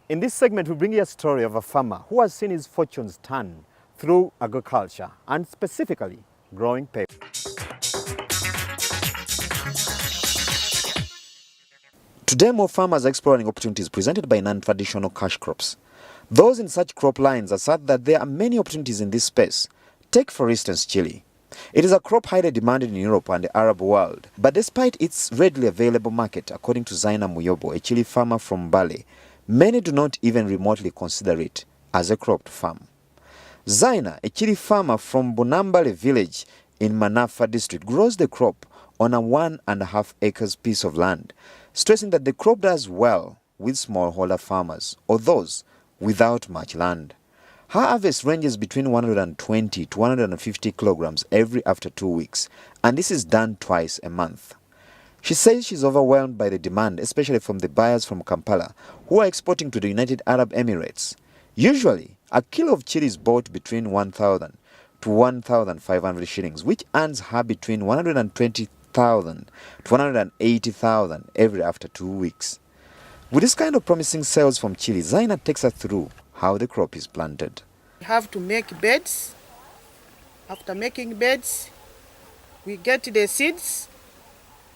In this segment, we bring you a story of a farmer who has seen his fortunes turn through agriculture and specifically growing pepper. Today, more farmers are exploring opportunities presented by non-traditional cash crops. Those in such crop lines assert that there are many opportunities in this space. Take, for instance, chili. It is a crop highly demanded in Europe and the Arab world. But despite its readily available market, according to Zaina Muyobo, a chili farmer from Bunambale, many do not even remotely consider it as a crop to farm. Zaina, a chili farmer from Bunambale village in Manafwa district, grows the crop on a 1.5 acres piece of land, stressing that the crop does well with smallholder farmers or those without much land. Her harvest ranges between 120 to 150 kilograms every after 2 weeks, and this is done twice a month. She says she's overwhelmed by the demand, especially from the buyers from Kampala who are exporting to the United Arab Emirates. Usually, a kilo of chili is bought between 1,000 to 1,500 shillings, which earns her between 120,000 to 180,000 every after 2 weeks. With this kind of promising sales from chili, Zaina takes us through how the crop is planted. We have to make beds. After making beds, we get the seeds,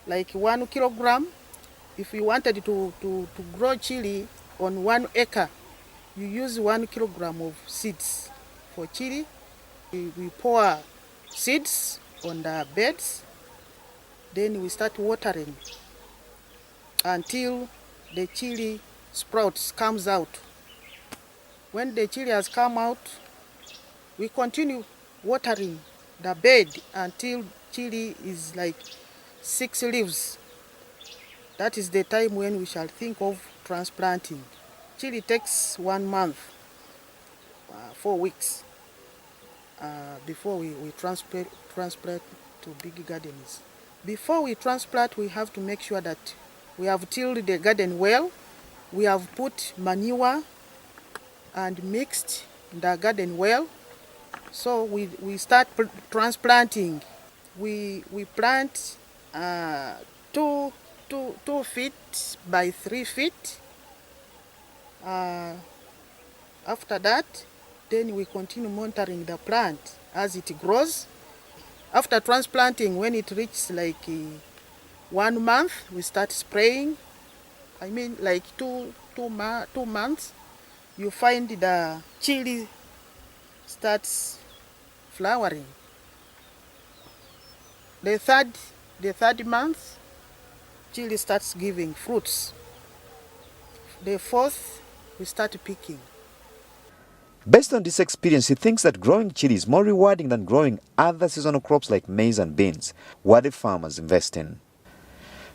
like 1 kilogram. If you wanted to grow chili on 1 acre, you use 1 kilogram of seeds for chili. We pour seeds on the beds, then we start watering until the chili sprouts comes out. When the chili has come out, we continue watering the bed until chili is like 6 leaves. That is the time when we shall think of transplanting. Chili takes 1 month, 4 weeks, before we transplant to big gardens. Before we transplant, we have to make sure that we have tilled the garden well, we have put manure and mixed the garden well. So we start transplanting. We plant 2 feet by 3 feet. After that, then we continue monitoring the plant as it grows. After transplanting, when it reaches like 1 month, we start spraying. I mean, like two months, you find the chili starts flowering. The third month, chili starts giving fruits. The 4th, we start picking. Based on this experience, he thinks that growing chili is more rewarding than growing other seasonal crops like maize and beans, what the farmers invest in.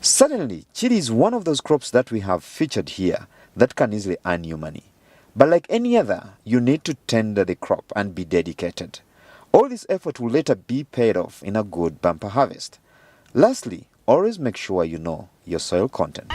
Certainly, chili is one of those crops that we have featured here that can easily earn you money. But like any other, you need to tend the crop and be dedicated. All this effort will later be paid off in a good bumper harvest. Lastly, always make sure you know your soil content.